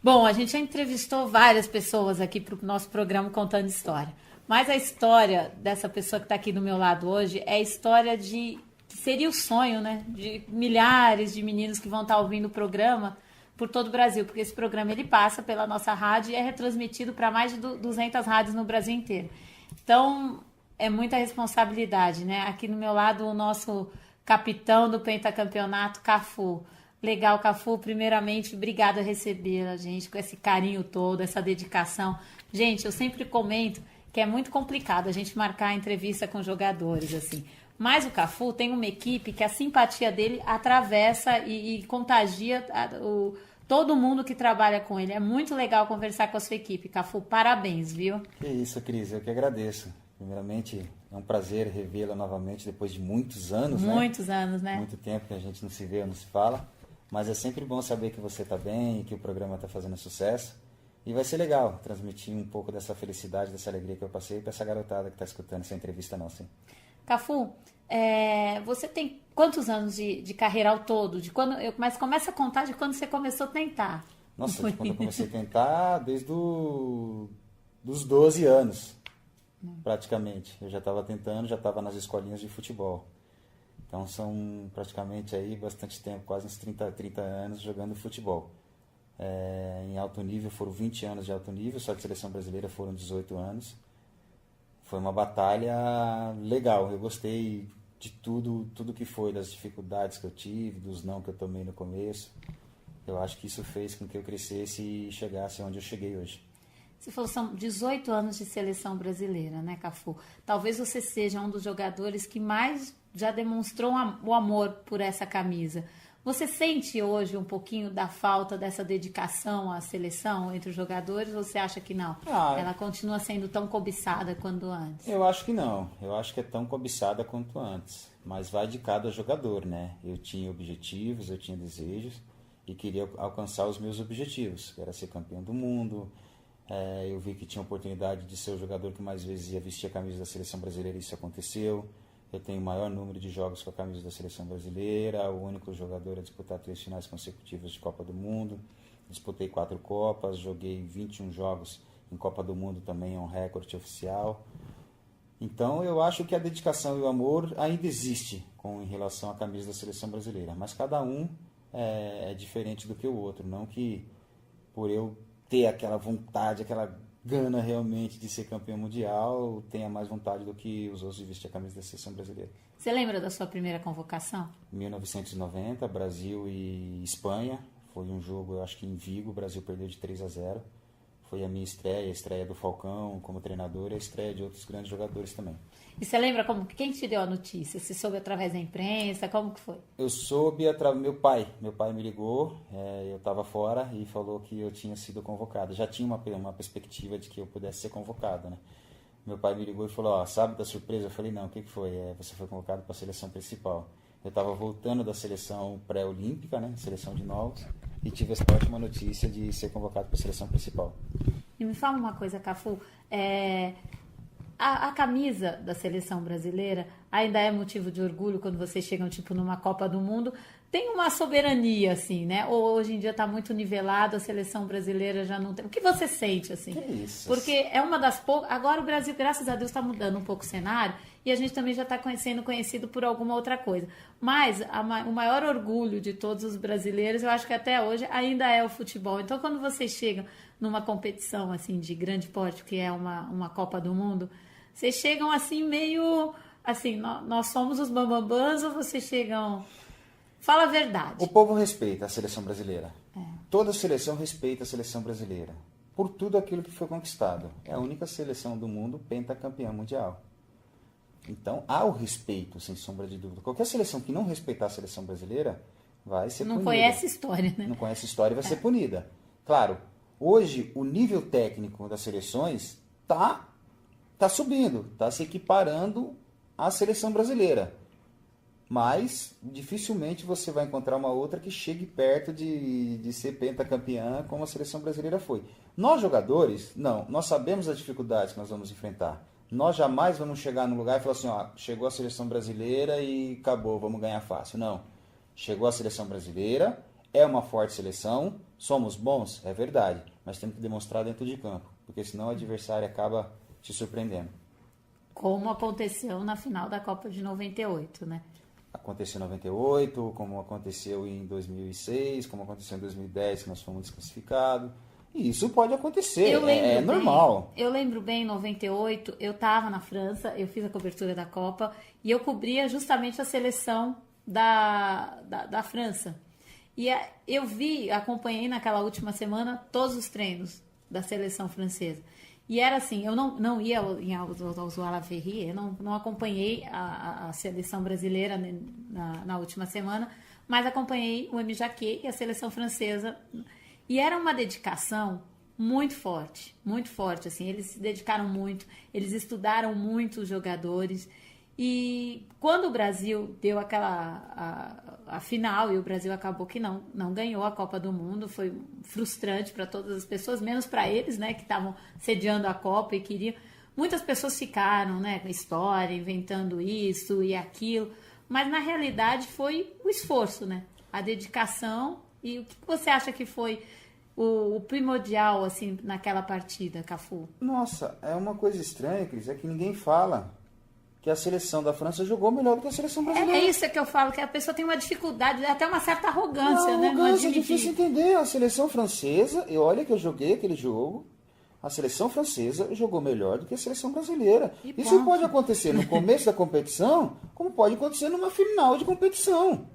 Bom, a gente já entrevistou várias pessoas aqui para o nosso programa Contando História. Mas a história dessa pessoa que está aqui do meu lado hoje é a história de que seria o sonho, né? De milhares de meninos que vão estar ouvindo o programa por todo o Brasil, porque esse programa ele passa pela nossa rádio e é retransmitido para mais de 200 rádios no Brasil inteiro. Então, é muita responsabilidade, né? Aqui no meu lado, o nosso capitão do pentacampeonato, Cafu. Legal, Cafu. Primeiramente, obrigada a receber a gente com esse carinho todo, essa dedicação. Gente, eu sempre comento que é muito complicado a gente marcar a entrevista com jogadores, assim. Mas o Cafu tem uma equipe que a simpatia dele atravessa e contagia todo mundo que trabalha com ele. É muito legal conversar com a sua equipe, Cafu. Parabéns, viu? Que isso, Cris. Eu que agradeço. Primeiramente, é um prazer revê-la novamente depois de muitos anos, né? Muitos anos, né? Muito tempo que a gente não se vê, não se fala. Mas é sempre bom saber que você está bem e que o programa está fazendo sucesso. E vai ser legal transmitir um pouco dessa felicidade, dessa alegria que eu passei para essa garotada que está escutando essa entrevista nossa. Cafu, você tem quantos anos de carreira ao todo? Mas começa a contar de quando você começou a tentar. Nossa, de quando eu comecei a tentar, desde dos 12 anos, praticamente. Eu já estava tentando, já estava nas escolinhas de futebol. Então são praticamente aí bastante tempo, quase uns 30 anos jogando futebol. Em alto nível foram 20 anos de alto nível, só de seleção brasileira foram 18 anos. Foi uma batalha legal, eu gostei de tudo que foi, das dificuldades que eu tive, dos não que eu tomei no começo. Eu acho que isso fez com que eu crescesse e chegasse onde eu cheguei hoje. Você falou, são 18 anos de seleção brasileira, né, Cafu? Talvez você seja um dos jogadores que mais já demonstrou o amor por essa camisa. Você sente hoje um pouquinho da falta dessa dedicação à seleção entre os jogadores ou você acha que não? Ela continua sendo tão cobiçada quanto antes? Eu acho que não. Eu acho que é tão cobiçada quanto antes. Mas vai de cada jogador, né? Eu tinha objetivos, eu tinha desejos e queria alcançar os meus objetivos, que era ser campeão do mundo. Eu vi que tinha oportunidade de ser o jogador que mais vezes ia vestir a camisa da seleção brasileira e isso aconteceu. Eu tenho o maior número de jogos com a camisa da seleção brasileira, o único jogador a disputar 3 finais consecutivas de Copa do Mundo. Disputei 4 Copas, joguei 21 jogos em Copa do Mundo também, é um recorde oficial. Então eu acho que a dedicação e o amor ainda existe em relação à camisa da seleção brasileira, mas cada um é diferente do que o outro, não que por eu ter aquela vontade, aquela gana realmente de ser campeão mundial, tenha mais vontade do que os outros de vestir a camisa da seleção brasileira. Você lembra da sua primeira convocação? 1990, Brasil e Espanha. Foi um jogo, eu acho que em Vigo, o Brasil perdeu de 3-0. Foi a minha estreia, a estreia do Falcão como treinador e a estreia de outros grandes jogadores também. E você lembra quem te deu a notícia? Você soube através da imprensa? Como que foi? Eu soube através meu pai. Meu pai me ligou, eu estava fora e falou que eu tinha sido convocado. Já tinha uma perspectiva de que eu pudesse ser convocado, né? Meu pai me ligou e falou, sabe da surpresa? Eu falei, não, o que foi? Você foi convocado para a seleção principal. Eu estava voltando da seleção pré-olímpica, né? Seleção de novos, e tive essa ótima notícia de ser convocado para a seleção principal. E me fala uma coisa, Cafu, a camisa da seleção brasileira ainda é motivo de orgulho quando vocês chegam tipo numa Copa do Mundo? Tem uma soberania, assim, né? Ou hoje em dia está muito nivelado, a seleção brasileira já não tem. O que você sente, assim? Que isso? Porque é uma das poucas. Agora o Brasil, graças a Deus, está mudando um pouco o cenário e a gente também já está sendo conhecido por alguma outra coisa. Mas o maior orgulho de todos os brasileiros, eu acho que até hoje, ainda é o futebol. Então, quando vocês chegam numa competição assim de grande porte, que é uma Copa do Mundo, vocês chegam assim meio. Assim, nós somos os bambambãs ou vocês chegam. Fala a verdade. O povo respeita a seleção brasileira. Toda seleção respeita a seleção brasileira. Por tudo aquilo que foi conquistado. É a única seleção do mundo pentacampeã mundial. Então, há o respeito, sem sombra de dúvida. Qualquer seleção que não respeitar a seleção brasileira vai ser punida. Não conhece história, né? Não conhece história e vai ser punida. Claro, hoje o nível técnico das seleções tá subindo, está se equiparando à seleção brasileira. Mas dificilmente você vai encontrar uma outra que chegue perto de ser pentacampeã como a seleção brasileira foi. Nós jogadores, não, nós sabemos as dificuldades que nós vamos enfrentar. Nós jamais vamos chegar num lugar e falar assim, chegou a seleção brasileira e acabou, vamos ganhar fácil. Não, chegou a seleção brasileira, É uma forte seleção, somos bons, é verdade, mas temos que demonstrar dentro de campo, porque senão o adversário acaba te surpreendendo. Como aconteceu na final da Copa de 98, né? Aconteceu em 98, como aconteceu em 2006, como aconteceu em 2010, que nós fomos desclassificados. E isso pode acontecer, é normal. Eu lembro bem, em 98, eu estava na França, eu fiz a cobertura da Copa e eu cobria justamente a seleção da França. E eu acompanhei naquela última semana todos os treinos da seleção francesa. E era assim, eu não ia ao Zoala-Verrier, eu não acompanhei a seleção brasileira na última semana, mas acompanhei o Emi Jacquet e a seleção francesa. E era uma dedicação muito forte, assim, eles se dedicaram muito, eles estudaram muito os jogadores. E quando o Brasil deu a final, e o Brasil acabou que não ganhou a Copa do Mundo, foi frustrante para todas as pessoas, menos para eles, né, que estavam sediando a Copa e queriam. Muitas pessoas ficaram, né, com a história, inventando isso e aquilo, mas na realidade foi o esforço, né, a dedicação. E o que você acha que foi o primordial, assim, naquela partida, Cafu? Nossa, é uma coisa estranha, Cris, é que ninguém fala que a seleção da França jogou melhor do que a seleção brasileira. É isso que eu falo, que a pessoa tem uma dificuldade, até uma certa arrogância, né? Arrogância, é difícil entender. A seleção francesa, e olha que eu joguei aquele jogo, a seleção francesa jogou melhor do que a seleção brasileira. Isso pode acontecer no começo da competição, como pode acontecer numa final de competição.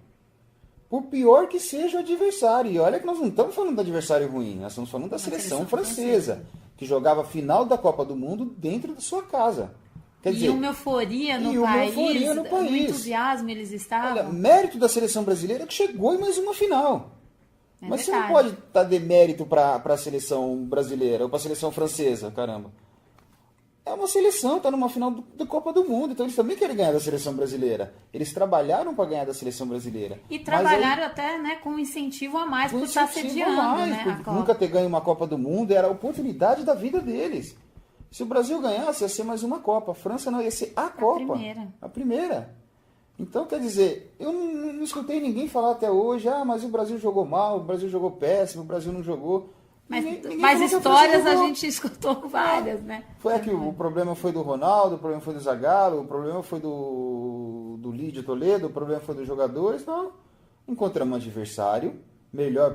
Por pior que seja o adversário. E olha que nós não estamos falando do adversário ruim, nós estamos falando da seleção francesa, que jogava a final da Copa do Mundo dentro da sua casa. Quer dizer, uma euforia no país, no entusiasmo eles estavam. Olha, mérito da seleção brasileira que chegou em mais uma final. Mas você não pode dar demérito para a seleção brasileira ou para a seleção francesa, caramba. É uma seleção, está numa final da Copa do Mundo, então eles também querem ganhar da seleção brasileira. Eles trabalharam para ganhar da seleção brasileira. E trabalharam até, né, com incentivo a mais por estar sediando, né, por nunca ter ganho uma Copa do Mundo, era a oportunidade da vida deles. Se o Brasil ganhasse, ia ser mais uma Copa. A França não ia ser a Copa. A primeira. Então, quer dizer, eu não escutei ninguém falar até hoje, mas o Brasil jogou mal, o Brasil jogou péssimo, o Brasil não jogou. Mas histórias a gente escutou várias, né? Foi aqui, o problema foi do Ronaldo, o problema foi do Zagallo, o problema foi do Lídio Toledo, o problema foi dos jogadores. Não. Encontramos um adversário melhor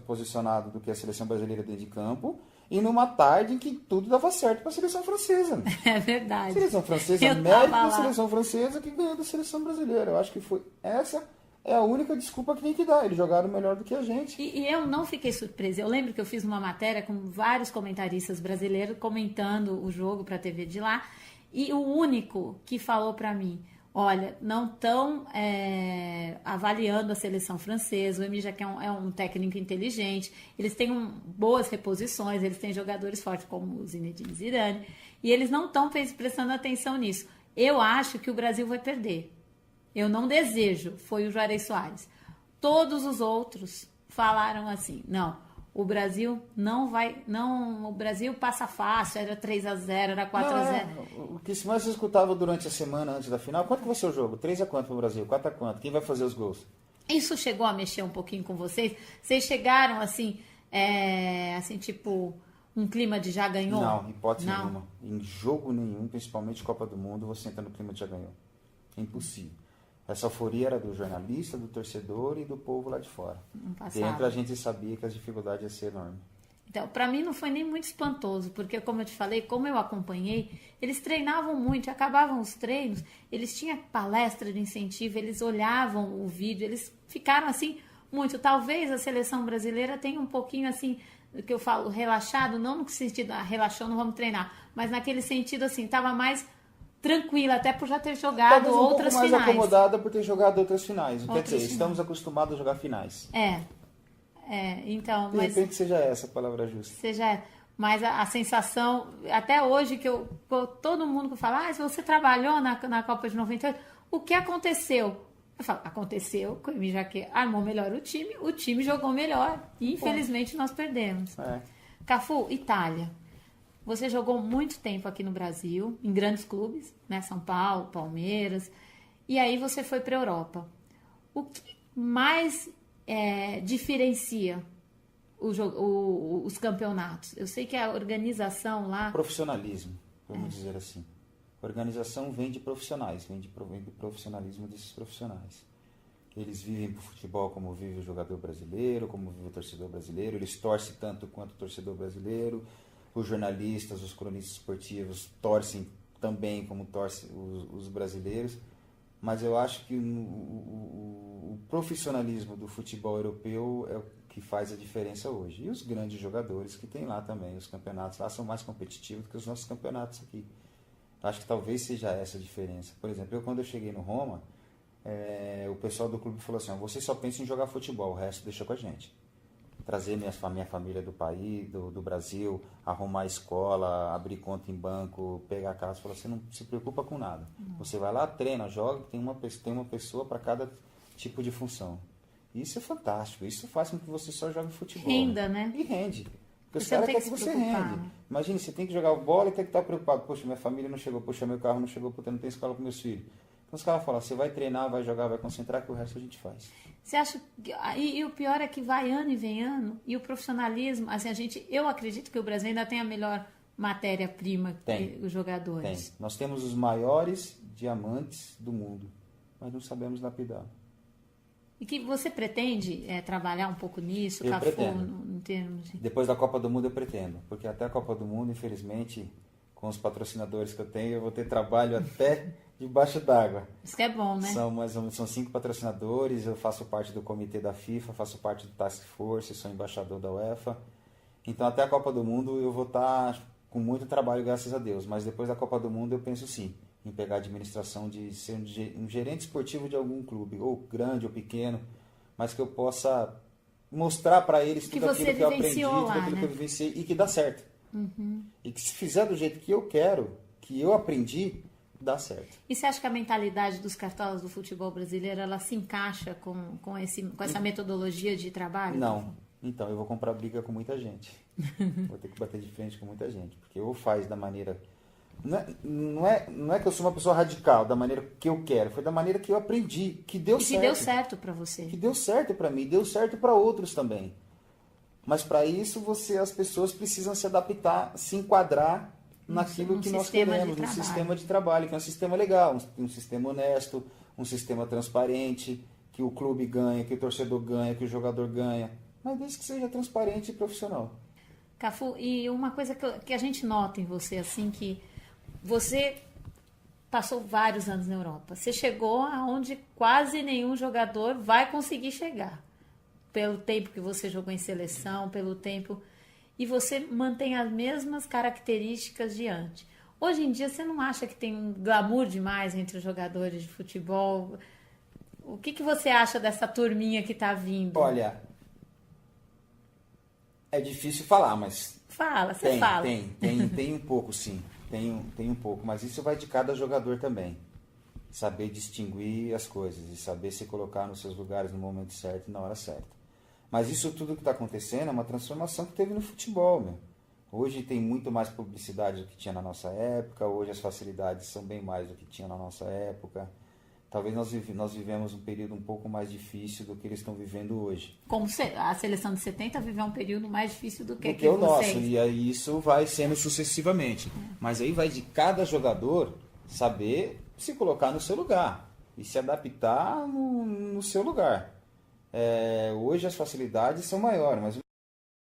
posicionado do que a seleção brasileira dentro de campo. E numa tarde em que tudo dava certo para a seleção francesa. É verdade. A seleção francesa, mérito da seleção francesa que ganhou da seleção brasileira. Eu acho que essa é a única desculpa que tem que dar. Eles jogaram melhor do que a gente. E eu não fiquei surpresa. Eu lembro que eu fiz uma matéria com vários comentaristas brasileiros comentando o jogo para a TV de lá. E o único que falou para mim, olha, não estão avaliando a seleção francesa. O Emi Jacquet é um técnico inteligente. Eles têm boas reposições. Eles têm jogadores fortes como o Zinedine Zidane. E eles não estão prestando atenção nisso. Eu acho que o Brasil vai perder. Eu não desejo. Foi o Juarez Soares. Todos os outros falaram assim, não. O Brasil não vai... Não, o Brasil passa fácil, era 3-0, era 4-0. O que mais você escutava durante a semana antes da final? Quanto que vai ser o jogo? 3 a quanto para o Brasil? 4 a quanto? Quem vai fazer os gols? Isso chegou a mexer um pouquinho com vocês? Vocês chegaram assim, tipo, um clima de já ganhou? Não, hipótese nenhuma. Em jogo nenhum, principalmente Copa do Mundo, você entra no clima de já ganhou. É impossível. Essa euforia era do jornalista, do torcedor e do povo lá de fora. Dentro a gente sabia que as dificuldades iam ser enormes. Então, para mim não foi nem muito espantoso, porque como eu te falei, como eu acompanhei, eles treinavam muito, acabavam os treinos, eles tinham palestra de incentivo, eles olhavam o vídeo, eles ficaram assim muito. Talvez a seleção brasileira tenha um pouquinho assim, do que eu falo, relaxado, não no sentido, relaxou, não vamos treinar, mas naquele sentido assim, estava mais tranquila, até por já ter jogado outras finais. Talvez um pouco mais acomodada por ter jogado outras finais. Quer dizer, estamos acostumados a jogar finais. Então... De repente seja essa a palavra justa. Mas a sensação, até hoje, que todo mundo que fala, se você trabalhou na Copa de 98, o que aconteceu? Eu falo, aconteceu que o Emi Jacquet armou melhor o time jogou melhor. E infelizmente nós perdemos. Cafu, Itália. Você jogou muito tempo aqui no Brasil, em grandes clubes, né? São Paulo, Palmeiras. E aí você foi para a Europa. O que mais diferencia os campeonatos? Eu sei que a organização lá... Profissionalismo, vamos dizer assim. Organização vem de profissionais, vem do profissionalismo desses profissionais. Eles vivem para o futebol como vive o jogador brasileiro, como vive o torcedor brasileiro, eles torcem tanto quanto o torcedor brasileiro, os jornalistas, os cronistas esportivos torcem também como torcem os brasileiros, mas eu acho que o profissionalismo do futebol europeu é o que faz a diferença hoje. E os grandes jogadores que tem lá também, os campeonatos lá são mais competitivos do que os nossos campeonatos aqui. Acho que talvez seja essa a diferença. Por exemplo, quando eu cheguei no Roma, o pessoal do clube falou assim, você só pensa em jogar futebol, o resto deixa com a gente. Trazer minha família do país, do Brasil, arrumar escola, abrir conta em banco, pegar casa, falou, você não se preocupa com nada. Você vai lá, treina, joga, tem uma pessoa para cada tipo de função. Isso é fantástico, isso faz com que você só jogue futebol. Renda, né? E rende. Porque os Você não caras tem querem que que se você preocupar, rende. né? Imagina, você tem que jogar bola e tem que estar preocupado. Poxa, minha família não chegou, poxa, meu carro não chegou, porque eu não tenho escola com meus filhos. Então os caras falam, você vai treinar, vai jogar, vai concentrar, que o resto a gente faz. Você acha que, e o pior é que vai ano e vem ano, e o profissionalismo, assim, eu acredito que o Brasil ainda tem a melhor matéria-prima que os jogadores. Tem. Nós temos os maiores diamantes do mundo, mas não sabemos lapidar. E que você pretende trabalhar um pouco nisso, Eu Cafu, pretendo. em termos de... Depois da Copa do Mundo eu pretendo, porque até a Copa do Mundo, infelizmente, com os patrocinadores que eu tenho, eu vou ter trabalho até debaixo d'água. Isso que é bom, né? São 5 patrocinadores, eu faço parte do comitê da FIFA, faço parte do Task Force, sou embaixador da UEFA. Então até a Copa do Mundo eu vou estar com muito trabalho, graças a Deus. Mas depois da Copa do Mundo eu penso sim, em pegar a administração de ser um gerente esportivo de algum clube, ou grande ou pequeno, mas que eu possa mostrar para eles tudo aquilo que eu aprendi, tudo aquilo que eu vivenciei e que dá certo. Uhum. E que se fizer do jeito que eu quero, que eu aprendi, dá certo. E você acha que a mentalidade dos cartolas do futebol brasileiro, ela se encaixa com essa metodologia de trabalho? Não. Então, eu vou comprar briga com muita gente. Vou ter que bater de frente com muita gente. Porque ou faz da maneira... Não é que eu sou uma pessoa radical, da maneira que eu quero. Foi da maneira que eu aprendi, que deu certo. E que deu certo para você. Que deu certo para mim, deu certo para outros também. Mas para isso, as pessoas precisam se adaptar, se enquadrar naquilo que nós queremos, no sistema de trabalho, que é um sistema legal, um sistema honesto, um sistema transparente, que o clube ganha, que o torcedor ganha, que o jogador ganha, mas desde que seja transparente e profissional. Cafu, e uma coisa que a gente nota em você, assim, que você passou vários anos na Europa, você chegou aonde quase nenhum jogador vai conseguir chegar, pelo tempo que você jogou em seleção, pelo tempo... E você mantém as mesmas características de antes. Hoje em dia, você não acha que tem um glamour demais entre os jogadores de futebol? O que você acha dessa turminha que está vindo? Olha, é difícil falar, mas... Fala. Tem um pouco, sim. Tem um pouco, mas isso vai de cada jogador também. Saber distinguir as coisas e saber se colocar nos seus lugares no momento certo e na hora certa. Mas isso tudo que está acontecendo é uma transformação que teve no futebol, meu. Hoje tem muito mais publicidade do que tinha na nossa época, hoje as facilidades são bem mais do que tinha na nossa época. Talvez nós vivemos um período um pouco mais difícil do que eles estão vivendo hoje. Como a seleção de 70 viveu um período mais difícil do que o nosso, e aí isso vai sendo sucessivamente. Mas aí vai de cada jogador saber se colocar no seu lugar e se adaptar no seu lugar. Hoje as facilidades são maiores, mas